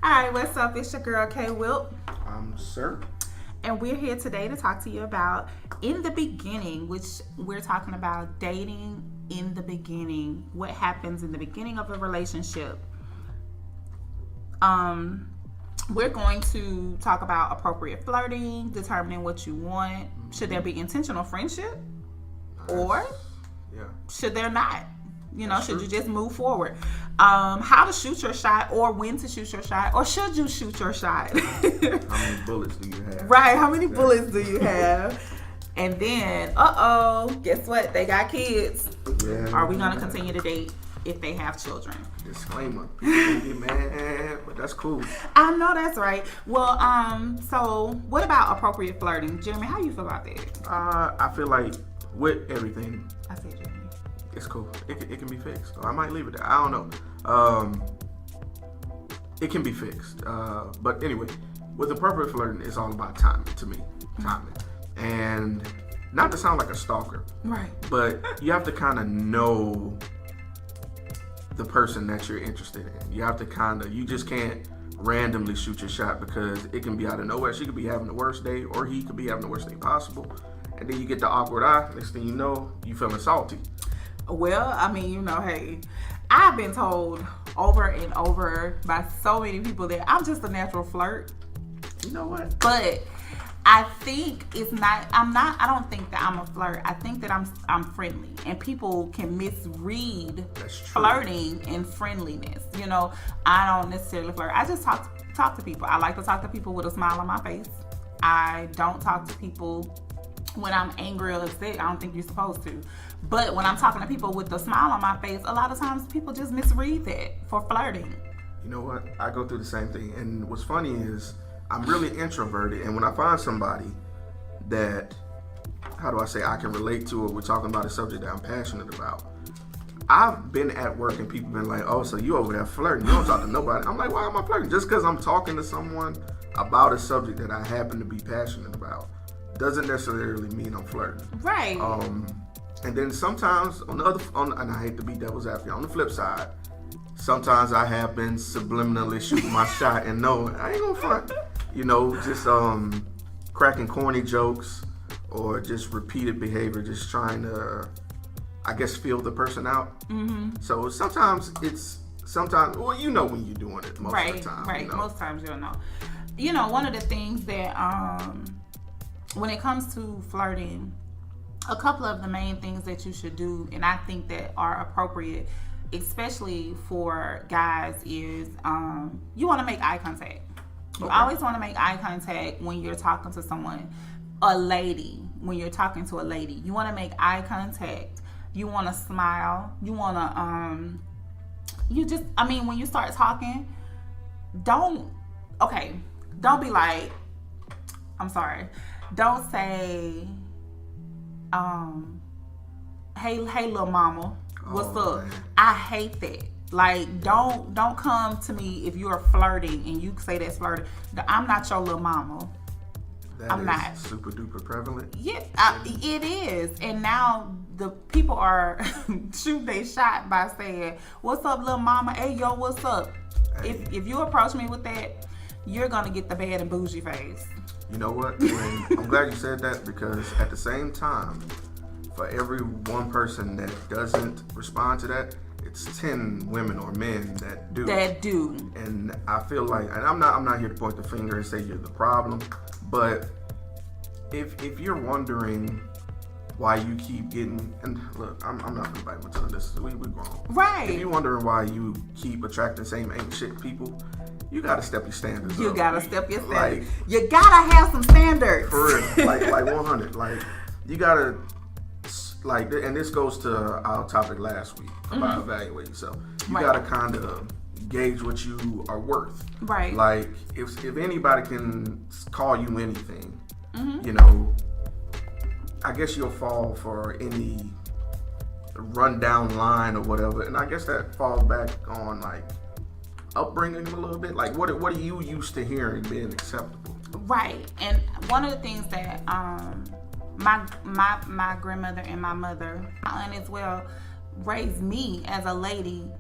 All right, what's up? It's your girl K.Wilk. Sir. And we're here today to talk to you about in the beginning, which we're talking about dating in the beginning. What happens in the beginning of a relationship. We're going to talk about appropriate flirting, determining what you want. Should there be intentional friendship? Or should there not? You know, should you just move forward? How to shoot your shot, or when to shoot your shot, or should you shoot your shot? How many bullets do you have? Right, how many bullets do you have? And then, guess what? They got kids. Yeah, Are we going to continue to date if they have children? Disclaimer. People get mad, but that's cool. I know that's right. Well, so what about appropriate flirting? Jeremy, how you feel about that? I feel like with everything, I said Jeremy. it's cool. It can be fixed. I might leave it there. I don't know. It can be fixed. But anyway, with appropriate flirting, it's all about timing to me. Timing. And not to sound like a stalker. Right. But you have to kind of know the person that you're interested in. You have to you just can't randomly shoot your shot because it can be out of nowhere. She could be having the worst day, or he could be having the worst day possible. And then you get the awkward eye. Next thing you know, you feeling salty. Well, I mean, you know, hey, I've been told over and over by so many people that I'm just a natural flirt. You know what? But I think I don't think that I'm a flirt. I think that I'm friendly, and people can misread flirting and friendliness. You know, I don't necessarily flirt. I just talk to people. I like to talk to people with a smile on my face. I don't talk to people when I'm angry or upset. I don't think you're supposed to. But when I'm talking to people with a smile on my face, a lot of times people just misread that for flirting. You know what? I go through the same thing. And what's funny is I'm really introverted. And when I find somebody that, I can relate to, or we're talking about a subject that I'm passionate about, I've been at work and people been like, oh, so you over there flirting. You don't talk to nobody. I'm like, why am I flirting? Just because I'm talking to someone about a subject that I happen to be passionate about doesn't necessarily mean I'm flirting. Right. And then sometimes and I hate to be devil's advocate, on the flip side, sometimes I have been subliminally shooting my shot and knowing I ain't gonna front. You know, just cracking corny jokes or just repeated behavior, just trying to, I guess, feel the person out. Mm-hmm. So sometimes, well, you know when you're doing it most of the time. Right, you know? Most times you'll know. You know, one of the things that, when it comes to flirting, a couple of the main things that you should do, and I think that are appropriate, especially for guys, is you want to make eye contact. You always want to make eye contact when you're talking to someone. A lady, when you're talking to a lady, you want to make eye contact. You want to smile. You want to, when you start talking, don't be like, I'm sorry. Don't say, hey little mama, what's up? Man. I hate that. Like, don't come to me if you're flirting and you say that's flirting. I'm not your little mama. I'm not. Super duper prevalent. Yeah, it is. And now the people are shooting their shot by saying, what's up, little mama? Hey, yo, what's up? Hey. If you approach me with that, you're gonna get the bad and bougie face. You know what? I'm glad you said that, because at the same time, for every one person that doesn't respond to that, it's 10 women or men that do. And I feel like, and I'm not here to point the finger and say you're the problem, but if you're wondering why you keep getting, and look, I'm not gonna bite my tongue. We grown. Right. If you're wondering why you keep attracting same ain't shit people, you gotta step your standards up. You gotta step your standards. You gotta have some standards. For real, like 100. Like, you gotta, like, and this goes to our topic last week about evaluating yourself. You gotta kind of gauge what you are worth. Right. Like, if anybody can call you anything, you know, I guess you'll fall for any rundown line or whatever. And I guess that falls back on, like, upbringing a little bit. Like, what are you used to hearing being acceptable? Right. And one of the things that my grandmother and my mother, my aunt as well, raised me as a lady,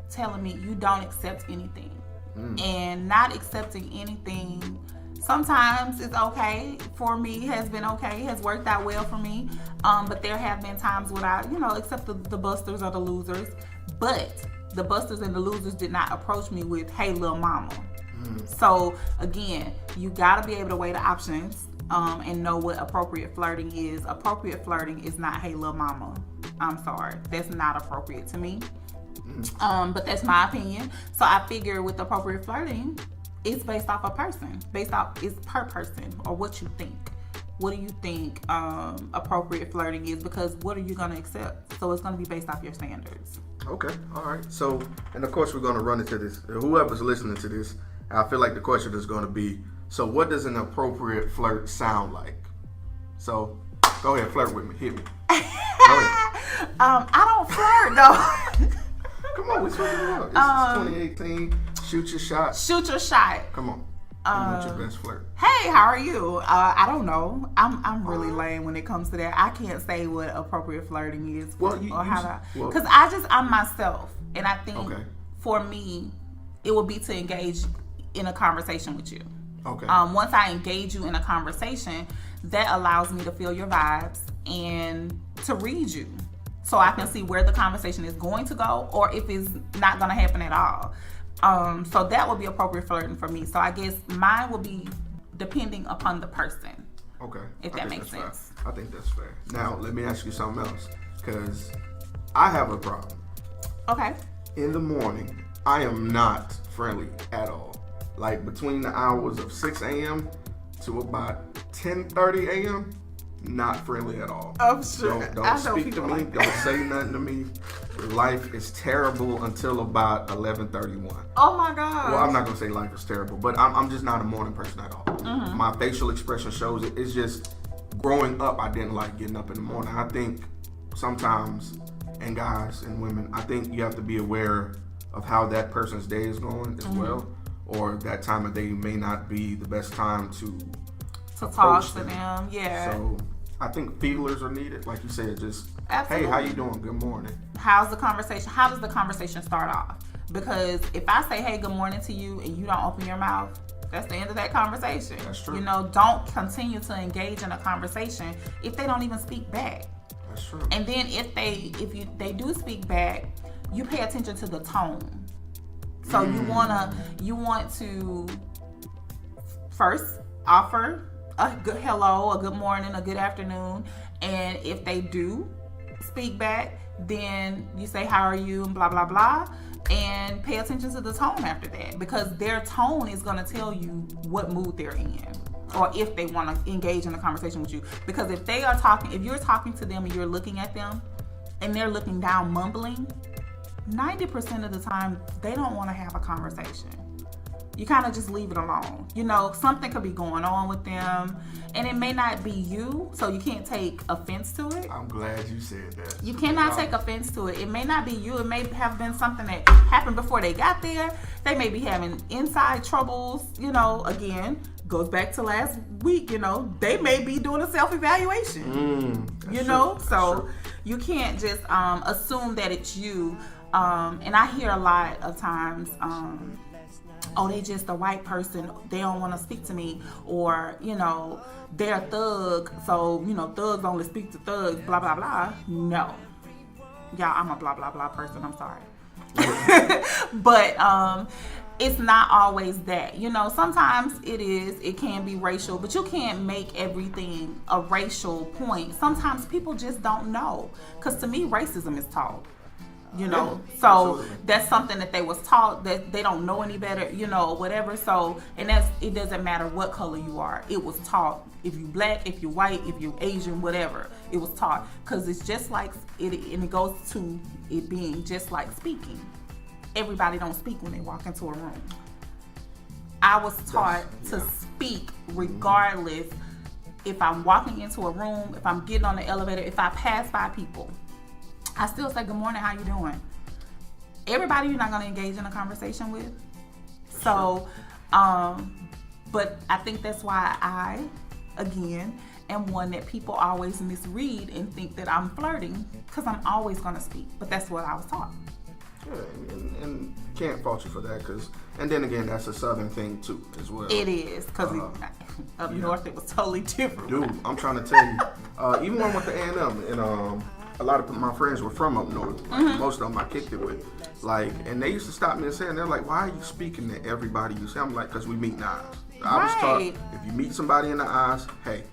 telling me you don't accept anything. and not accepting anything. Sometimes it's okay. For me, has been okay. Has worked out well for me. But there have been times when I, accept the busters or the losers. But the busters and the losers did not approach me with, "Hey, little mama." So again, you gotta be able to weigh the options and know what appropriate flirting is. Appropriate flirting is not, "Hey, little mama." I'm sorry, that's not appropriate to me. But that's my opinion. So I figure with appropriate flirting, it's based off a person. It's per person or what you think. What do you think appropriate flirting is? Because what are you going to accept? So it's going to be based off your standards. Okay, all right. So, and of course we're going to run into this. Whoever's listening to this, I feel like the question is going to be, so what does an appropriate flirt sound like? So go ahead, flirt with me. Hit me. Go ahead. I don't flirt though. Come on, what's going on? This is 2018. Shoot your shot. Shoot your shot. Come on. What's your best flirt? Hey, how are you? I don't know. I'm really lame when it comes to that. I can't say what appropriate flirting is. Because I'm myself, and I think for me, it would be to engage in a conversation with you. Okay. Once I engage you in a conversation, that allows me to feel your vibes and to read you, so I can see where the conversation is going to go, or if it's not going to happen at all. So that would be appropriate flirting for me. So I guess mine will be depending upon the person. Okay. If that makes sense. Fair. I think that's fair. Now, let me ask you something else, because I have a problem. Okay. In the morning, I am not friendly at all. Like between the hours of 6 a.m. to about 10:30 a.m., not friendly at all. I'm sure. Don't speak to me. Don't say nothing to me. Life is terrible until about 11:31. Oh my God. Well, I'm not gonna say life is terrible, but I'm just not a morning person at all. Mm-hmm. My facial expression shows it. It's just growing up, I didn't like getting up in the morning. I think sometimes, and guys and women, I think you have to be aware of how that person's day is going as well, or that time of day may not be the best time to talk to them. Yeah. So I think feelers are needed, like you said. Just Absolutely. Hey, how you doing? Good morning. How's the conversation? How does the conversation start off? Because if I say, "Hey, good morning" to you, and you don't open your mouth, that's the end of that conversation. That's true. Don't continue to engage in a conversation if they don't even speak back. That's true. And then if they do speak back, you pay attention to the tone. So you want to first offer a good hello, a good morning, a good afternoon, and if they do speak back, then you say, "How are you?" and blah blah blah, and pay attention to the tone after that, because their tone is going to tell you what mood they're in, or if they want to engage in a conversation with you. Because if you're talking to them and you're looking at them and they're looking down mumbling, 90% of the time they don't want to have a conversation. You kind of just leave it alone. Something could be going on with them, and it may not be you, so you can't take offense to it. I'm glad you said that. You cannot take offense to it. It may not be you. It may have been something that happened before they got there. They may be having inside troubles. Again, goes back to last week. They may be doing a self-evaluation. So you can't just assume that it's you. And I hear a lot of times, they just a white person, they don't want to speak to me, or they're a thug, so thugs only speak to thugs, blah blah blah. No, y'all, I'm a blah blah blah person, I'm sorry. But it's not always that. Sometimes it can be racial, but you can't make everything a racial point. Sometimes people just don't know, because to me racism is taught. So absolutely. That's something that they was taught, that they don't know any better, whatever. So, and it doesn't matter what color you are. It was taught. If you black, if you white, if you Asian, whatever, it was taught. Because it's just like it, and it goes to it being just like speaking. Everybody don't speak when they walk into a room. I was taught to speak regardless. If I'm walking into a room, if I'm getting on the elevator, if I pass by people, I still say, "Good morning, how you doing?" Everybody you're not going to engage in a conversation with. So, but I think that's why I, again, am one that people always misread and think that I'm flirting, because I'm always going to speak. But that's what I was taught. Yeah, and can't fault you for that, and then again, that's a Southern thing too, as well. It is, because up north it was totally different. Dude, I'm trying to tell you, even when I went to A&M, and a lot of my friends were from up north. Like, most of them I kicked it with. Like, and they used to stop me and say, and they're like, why are you speaking to everybody you see? I'm like, because we meet in the eyes. I was taught, if you meet somebody in the eyes, hey,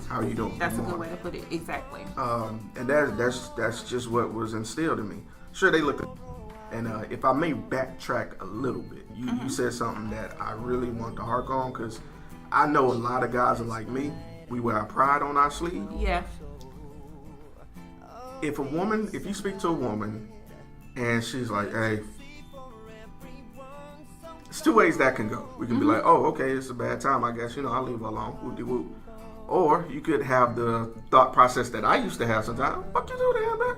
how you doing? That's a good way to put it, exactly. And that's just what was instilled in me. Sure, they looked at, and if I may backtrack a little bit, you said something that I really want to hark on, because I know a lot of guys are like me. We wear our pride on our sleeve. Yeah. If you speak to a woman and she's like, hey, it's two ways that can go. We can be like, oh, okay, it's a bad time, I guess, I'll leave her alone, whoop-de-whoop. Or you could have the thought process that I used to have sometimes, fuck you do that, man.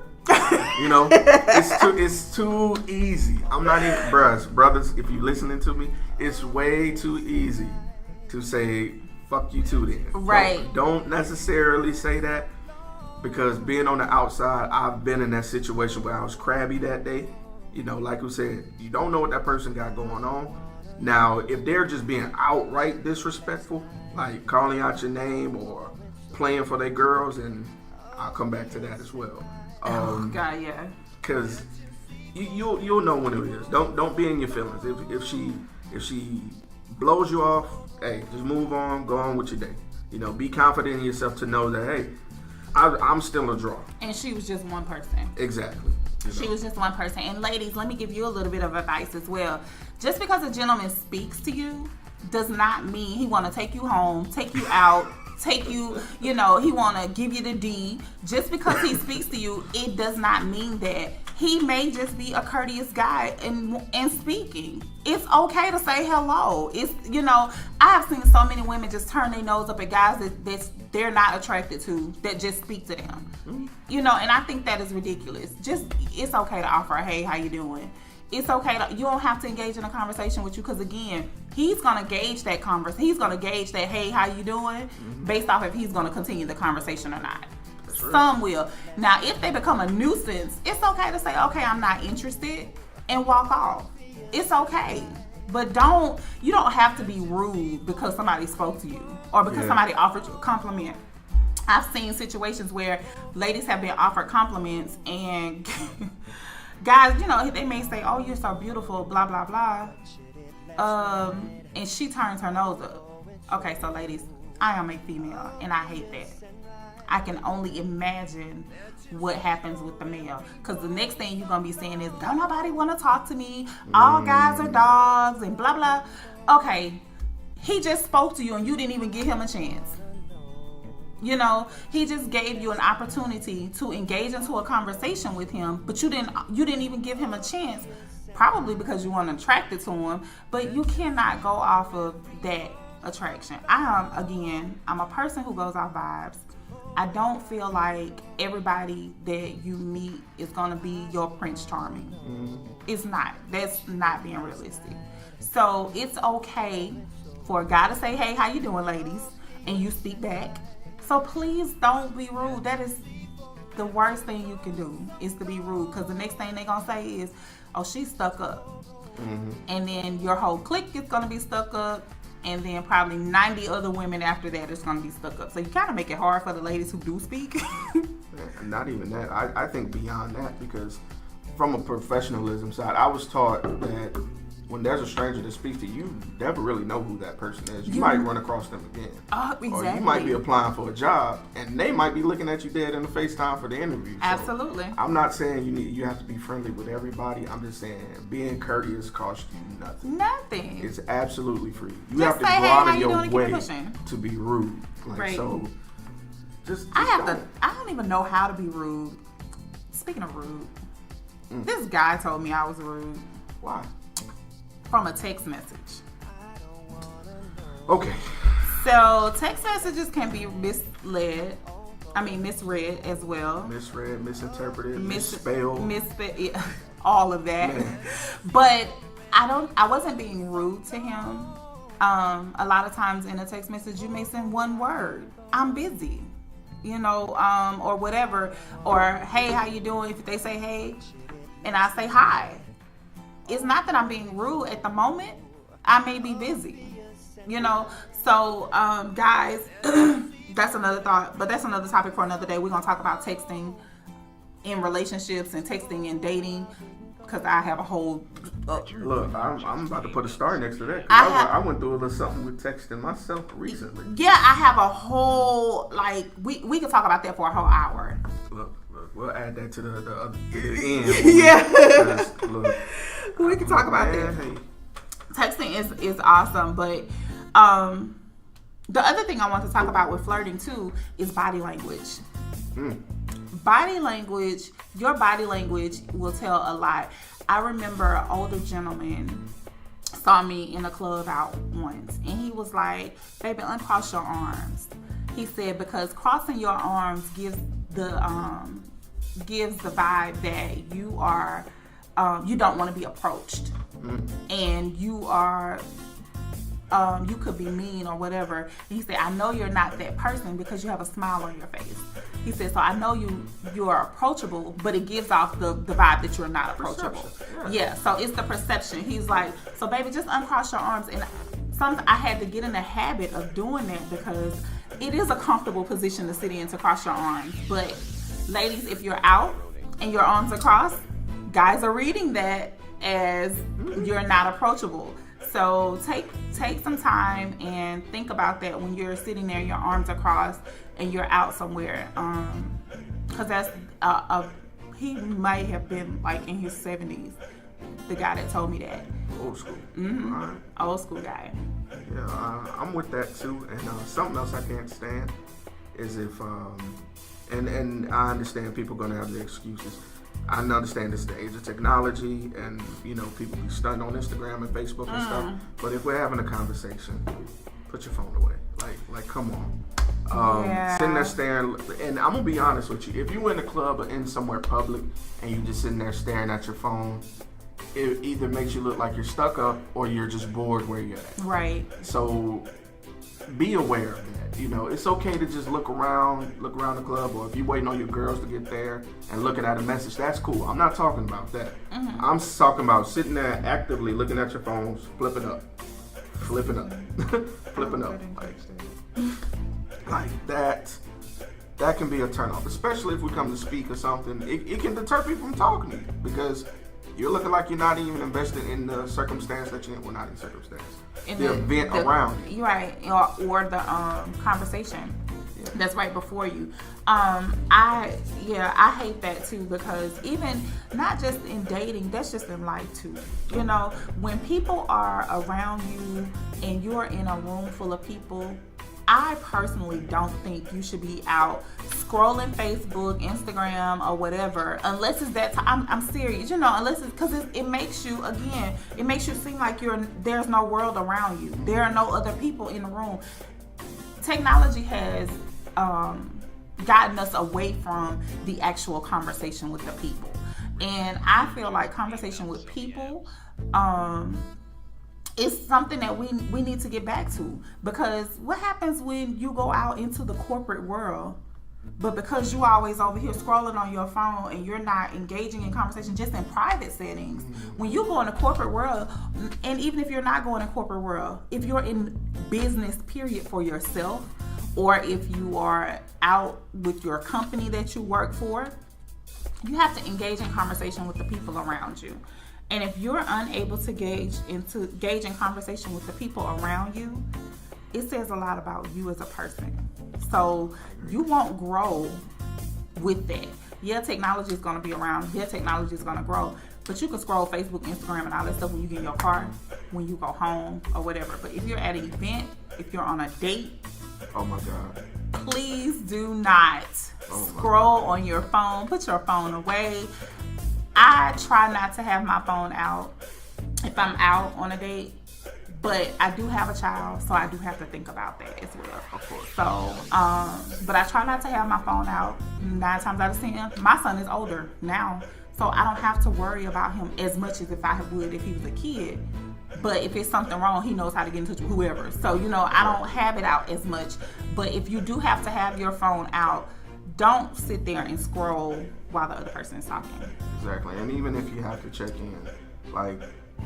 It's too easy. I'm not even, brothers, if you listening to me, it's way too easy to say, fuck you too then. Right. Don't necessarily say that, because being on the outside, I've been in that situation where I was crabby that day. Like we said, you don't know what that person got going on. Now, if they're just being outright disrespectful, like calling out your name or playing for their girls, and I'll come back to that as well. Oh God, yeah. Because you'll know when it is. Don't be in your feelings. If she blows you off, hey, just move on, go on with your day. Be confident in yourself to know that, hey, I'm still a draw. And she was just one person. Exactly. She was just one person. And ladies, let me give you a little bit of advice as well. Just because a gentleman speaks to you does not mean he want to take you home, take you out, take you, he want to give you the D. Just because he speaks to you, it does not mean that. He may just be a courteous guy in speaking. It's okay to say hello. It's, I have seen so many women just turn their nose up at guys that they're not attracted to, that just speak to them. And I think that is ridiculous. It's okay to offer, hey, how you doing? It's okay you don't have to engage in a conversation with you, because again, he's going to gauge that conversation. He's going to gauge that, hey, how you doing? Based off if he's going to continue the conversation or not. Some will. Now, if they become a nuisance, it's okay to say, okay, I'm not interested, and walk off. It's okay. But you don't have to be rude because somebody spoke to you or because somebody offered you a compliment. I've seen situations where ladies have been offered compliments and guys, they may say, oh, you're so beautiful, blah, blah, blah. And she turns her nose up. Okay, so ladies, I am a female and I hate that. I can only imagine what happens with the male. Because the next thing you're going to be saying is, don't nobody want to talk to me. All guys are dogs and blah, blah. Okay, he just spoke to you and you didn't even give him a chance. He just gave you an opportunity to engage into a conversation with him, but you didn't even give him a chance, probably because you weren't attracted to him. But you cannot go off of that attraction. I'm a person who goes off vibes. I don't feel like everybody that you meet is going to be your Prince Charming. It's not. That's not being realistic. So it's okay for a guy to say, hey, how you doing, ladies? And you speak back. So please don't be rude. That is the worst thing you can do, is to be rude. Because the next thing they're going to say is, oh, she's stuck up. And then your whole clique is going to be stuck up. And then probably 90 other women after that is going to be stuck up. So you kind of make it hard for the ladies who do speak. Not even that. I think beyond that, because from a professionalism side, I was taught that when there's a stranger that speaks to you, you never really know who that person is. You might run across them again. Exactly. Or you might be applying for a job, and they might be looking at you dead in the face time for the interview. So Absolutely. I'm not saying you have to be friendly with everybody. I'm just saying being courteous costs you nothing. Nothing. It's absolutely free. You just have to say, go out of your doing, way to be rude. Right. So just I don't even know how to be rude. Speaking of rude, this guy told me I was rude. Why? From a text message. Okay. So text messages can be misread as well. Misread, misinterpreted, misspelled. Yeah, all of that. Man. But I wasn't being rude to him. A lot of times in a text message you may send one word. I'm busy. Or whatever. Or hey, how you doing? If they say hey and I say hi. it's not that I'm being rude at the moment. I may be busy, you know. So, guys, that's another thought, but that's another topic for another day. We're gonna talk about texting in relationships and texting and dating, because I have a whole. Look, I'm about to put a star next to that. I went through a little something with texting myself recently. Yeah, I have a whole we could talk about that for a whole hour. Look, we'll add that to the other end. Yeah. Look, we can talk about that. Hey. Texting is awesome, but the other thing I want to talk about with flirting too is body language. Body language, your body language will tell a lot. I remember an older gentleman saw me in a club out once, and he was like, "Baby, uncross your arms." He said, because crossing your arms gives the vibe that you are you don't want to be approached, and you are you could be mean or whatever. And he said, "I know you're not that person because you have a smile on your face." He said, "So I know you are approachable, but it gives off the vibe that you're not approachable." Yeah, so it's the perception. He's like, "So baby, just uncross your arms." And I had to get in the habit of doing that because it is a comfortable position to sit in, to cross your arms. But ladies, if you're out and your arms are crossed, guys are reading that as you're not approachable. So take some time and think about that when you're sitting there, your arms are crossed, and you're out somewhere. Because that's he might have been like in his 70s. The guy that told me that. Old school. Mm-hmm. Right. Old school guy. Yeah, I'm with that too. And something else I can't stand is if and I understand people gonna have their excuses. I understand it's the age of technology, and you know people be stunting on Instagram and Facebook and stuff. But if we're having a conversation, put your phone away. Like come on. Sitting there staring, and I'm gonna be honest with you. If you in a club or in somewhere public and you just sitting there staring at your phone, it either makes you look like you're stuck up or you're just bored where you're at. Right. So be aware of that. You know, it's okay to just look around the club, or if you're waiting on your girls to get there and looking at a message, that's cool. I'm not talking about that. Mm-hmm. I'm talking about sitting there actively looking at your phones, flipping up. Flipping up. Like that. That can be a turn off, especially if we come to speak or something. It can deter people from talking to you because you're looking like you're not even invested in the circumstance that you're in. Well, not in circumstance. In the event around you. You're right. Or the conversation that's right before you. I hate that too, because even not just in dating, that's just in life too. You know, when people are around you and you're in a room full of people, I personally don't think you should be out scrolling Facebook, Instagram, or whatever, unless it's that time. I'm serious, you know, unless it's because it makes you, again, it makes you seem like there's no world around you. There are no other people in the room. Technology has gotten us away from the actual conversation with the people. And I feel like conversation with people, it's something that we need to get back to, because what happens when you go out into the corporate world, but because you always over here scrolling on your phone and you're not engaging in conversation just in private settings, when you go in the corporate world, and even if you're not going in corporate world, if you're in business period for yourself, or if you are out with your company that you work for, you have to engage in conversation with the people around you. And if you're unable to engage in conversation with the people around you, it says a lot about you as a person. So you won't grow with that. Yeah, technology is going to be around. Yeah, technology is going to grow. But you can scroll Facebook, Instagram, and all that stuff when you get in your car, when you go home, or whatever. But if you're at an event, if you're on a date, oh my God, please do not scroll on your phone. Put your phone away. I try not to have my phone out if I'm out on a date, but I do have a child, so I do have to think about that as well. Of course. So, but I try not to have my phone out 9 times out of 10. My son is older now, so I don't have to worry about him as much as if I would if he was a kid. But if it's something wrong, he knows how to get in touch with whoever. So, you know, I don't have it out as much. But if you do have to have your phone out, don't sit there and scroll while the other person is talking. Exactly. And even if you have to check in, Like,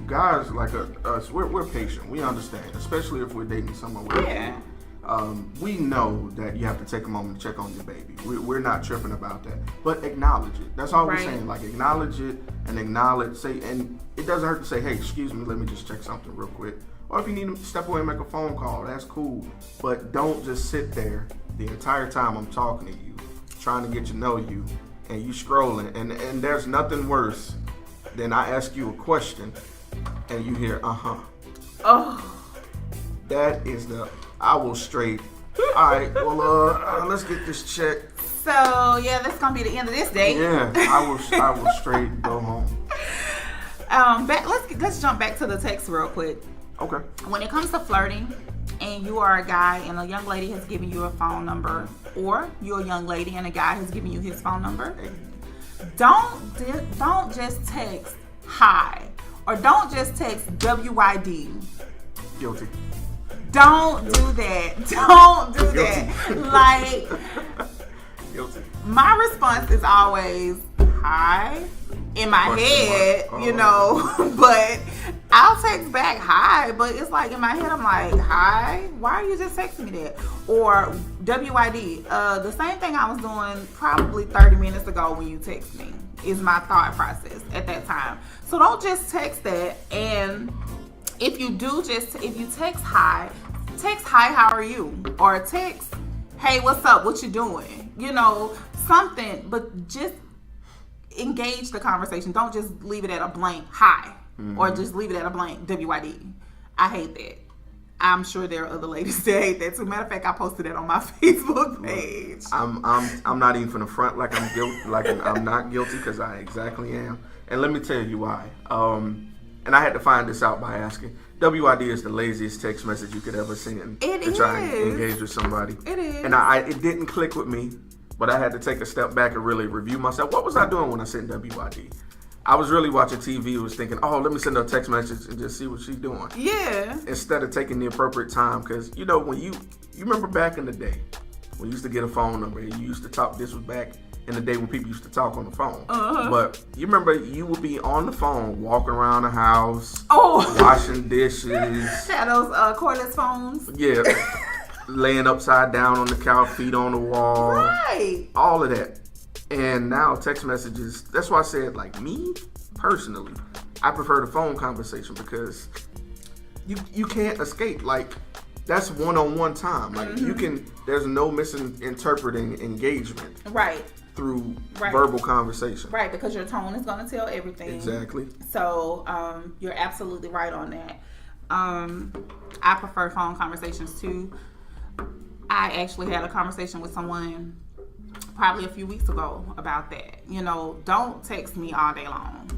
guys like us, we're patient. We understand, especially if we're dating someone. We know that you have to take a moment to check on your baby. We're not tripping about that, but acknowledge it. That's all we're saying. Like, acknowledge it and and it doesn't hurt to say, hey, excuse me, let me just check something real quick. Or if you need to step away and make a phone call, that's cool. But don't just sit there the entire time I'm talking to you, trying to get to know you, and you scrolling. And there's nothing worse than I ask you a question and you hear, Oh. That is I will straight. All right, well, let's get this checked. So yeah, that's gonna be the end of this day. Yeah, I will straight go home. Let's jump back to the text real quick. Okay. When it comes to flirting, and you are a guy and a young lady has given you a phone number, or you're a young lady and a guy has given you his phone number, don't just text hi, or don't just text WYD. Guilty. Don't do that. Don't do that. Like, guilty. My response is always hi in my head, you know, but I'll text back hi, but it's like in my head I'm like, hi, why are you just texting me that? Or WYD, the same thing I was doing probably 30 minutes ago when you text me is my thought process at that time. So don't just text that. And if you text hi, how are you? Or text, hey, what's up? What you doing? You know, something, but just engage the conversation. Don't just leave it at a blank hi, or just leave it at a blank WYD. I hate that. I'm sure there are other ladies that hate that too. Matter of fact, I posted that on my Facebook page. I'm not even from the front like I'm guilty. Like I'm not guilty, because I exactly am. And let me tell you why. And I had to find this out by asking. WID is the laziest text message you could ever send to try and engage with somebody. It is. And it didn't click with me, but I had to take a step back and really review myself. What was I doing when I sent WID? I was really watching TV, was thinking, oh, let me send her a text message and just see what she's doing. Yeah. Instead of taking the appropriate time, because, you know, when you remember back in the day, when you used to get a phone number, and you used to talk, this was back in the day when people used to talk on the phone. But you remember you would be on the phone, walking around the house, washing dishes. Had those cordless phones. Yeah. Laying upside down on the couch, feet on the wall. Right. All of that. And now text messages, that's why I said, like, me, personally, I prefer the phone conversation, because you can't escape. Like, that's one-on-one time. Like, there's no misinterpreting engagement. Right. Through verbal conversation. Right, because your tone is going to tell everything. Exactly. So, you're absolutely right on that. I prefer phone conversations too. I actually had a conversation with someone probably a few weeks ago about that. You know, don't text me all day long.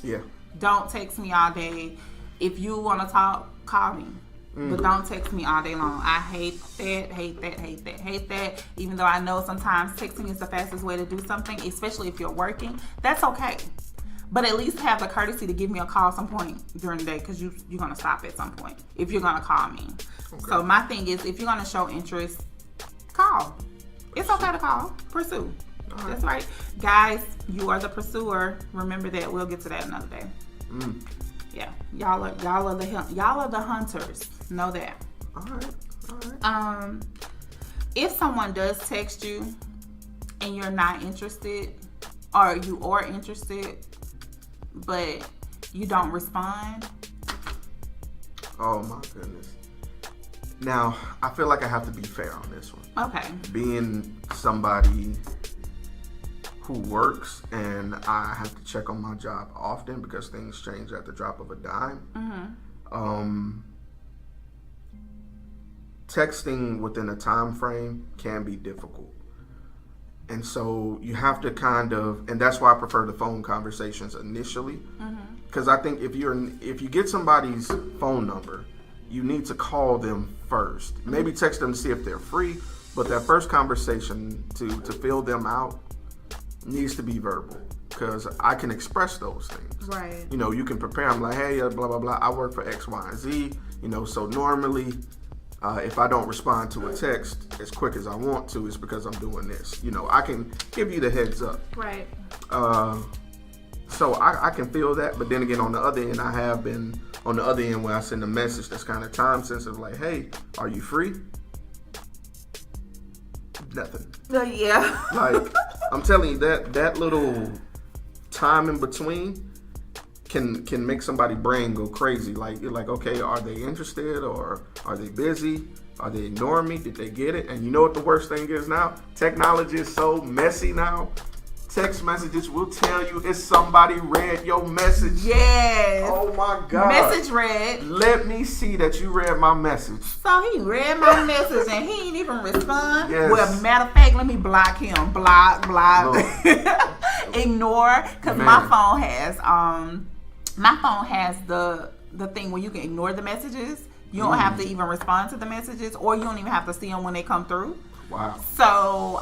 Yeah. Don't text me all day. If you want to talk, call me. But don't text me all day long. I hate that. Even though I know sometimes texting is the fastest way to do something, especially if you're working, that's okay. But at least have the courtesy to give me a call at some point during the day, because you're going to stop at some point if you're going to call me. Okay. So my thing is, if you're going to show interest, call. It's okay to call. Pursue. Right. That's right. Guys, you are the pursuer. Remember that. We'll get to that another day. Yeah, y'all are the hunters. Know that. All right. If someone does text you and you're not interested, or you are interested but you don't respond. Oh my goodness. Now, I feel like I have to be fair on this one. Okay. Being somebody who works, and I have to check on my job often because things change at the drop of a dime. Texting within a time frame can be difficult. And so you have to and that's why I prefer the phone conversations initially. Because I think if you get somebody's phone number, you need to call them first. Maybe text them to see if they're free, but that first conversation to fill them out needs to be verbal, because I can express those things. Right. You know, you can prepare. I'm like, hey, blah, blah, blah. I work for X, Y, and Z. You know, so normally if I don't respond to a text as quick as I want to, it's because I'm doing this. You know, I can give you the heads up. Right. So I can feel that, but then again, on the other end, I have been on the other end where I send a message that's kind of time sensitive, like, "Hey, are you free?" Nothing. Yeah. Like, I'm telling you, that little time in between can make somebody's brain go crazy. Like, you're like, okay, are they interested or are they busy? Are they ignoring me? Did they get it? And you know what the worst thing is now? Technology is so messy now. Text messages will tell you if somebody read your message. Yes. Oh my God. Message read. Let me see that you read my message. So he read my message and he ain't even respond. Yes. Well, matter of fact, let me block him. Block. Ignore. Because my phone has the thing where you can ignore the messages. You don't have to even respond to the messages, or you don't even have to see them when they come through. Wow. So,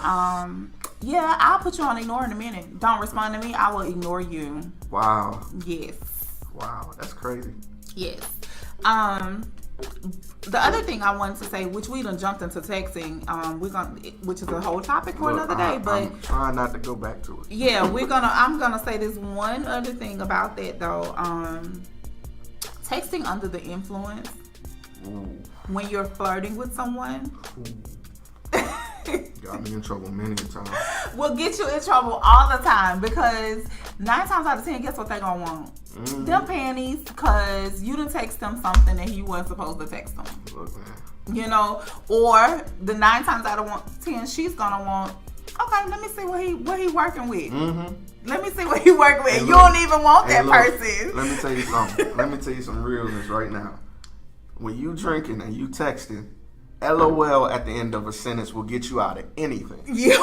yeah, I'll put you on ignore in a minute. Don't respond to me, I will ignore you. Wow. Yes. Wow, that's crazy. Yes. The other thing I wanted to say, which we done jumped into texting, which is a whole topic for another day, but I'm trying not to go back to it. Yeah, I'm gonna say this one other thing about that though. Texting under the influence. Ooh. When you're flirting with someone. Got me in trouble many times. Will get you in trouble all the time, because 9 times out of 10, guess what they gonna want? Mm-hmm. Them panties, because you done text them something that you weren't supposed to text them. Look, man. You know, or the 9 times out of 10, she's gonna want, okay, let me see what he working with. Mm-hmm. Let me see what he working with. You don't even want that person. Let me tell you something. Let me tell you some realness right now. When you drinking and you texting, LOL at the end of a sentence will get you out of anything. Yeah.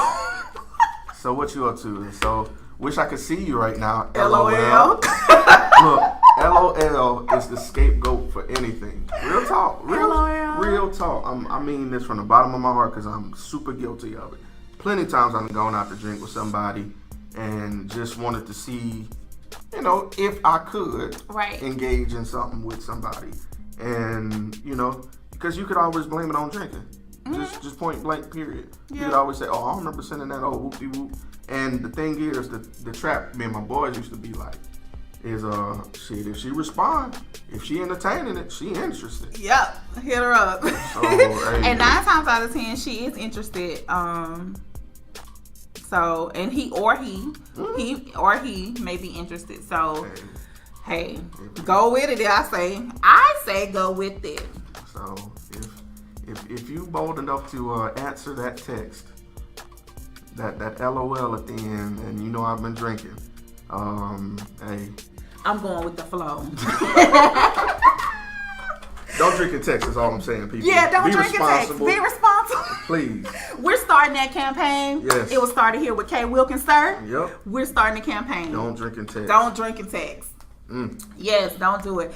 So what you up to? So wish I could see you right now. LOL. Look, LOL is the scapegoat for anything. Real talk. Real talk. I mean this from the bottom of my heart, because I'm super guilty of it. Plenty of times I've gone out to drink with somebody and just wanted to see, you know, if I could engage in something with somebody. And, you know, because you could always blame it on drinking. Mm-hmm. Just point blank, period. Yeah. You could always say, oh, I remember sending that, oh, whoopty-whoop. And the thing is, the trap me and my boys used to be like, is, shit, if she respond, if she entertaining it, she interested. Yep, hit her up. So, hey, and 9 times out of 10, she is interested. So, and he may be interested. So, hey, go with it. I say go with it. So if you bold enough to answer that text, that LOL at the end, and you know I've been drinking, hey, I'm going with the flow. Don't drink and text is all I'm saying, people. Yeah, don't drink and text. Be responsible. Please. We're starting that campaign. Yes. It was started here with K.Wilk and Sir. Yep. We're starting the campaign. Don't drink and text. Don't drink and text. Yes, don't do it.